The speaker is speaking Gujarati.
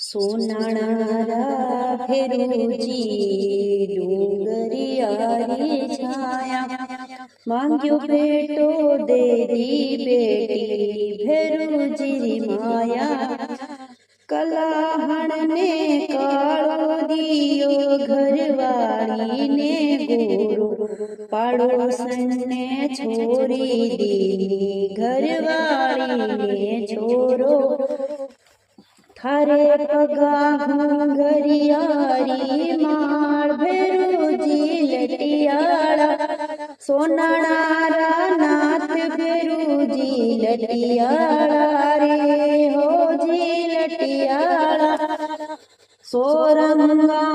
સોનાણા ફેરુજી ડુંગરિયારી છાયા માંગ્યો બેટો દેરી બેટી ફેરુજી માયા કલાહણ ને કાળો દિયો ઘરવાળીને ગોરો પાડોસણ ને છોરી દીની ઘરવાળીને છોરો થારે પગા ઘુંઘરિયારી માળ ભેરુજી લટિયાળા સોનાણા નાથ ભેરુજી લટિયાળા રે હોજી લટિયાળા સોરંગા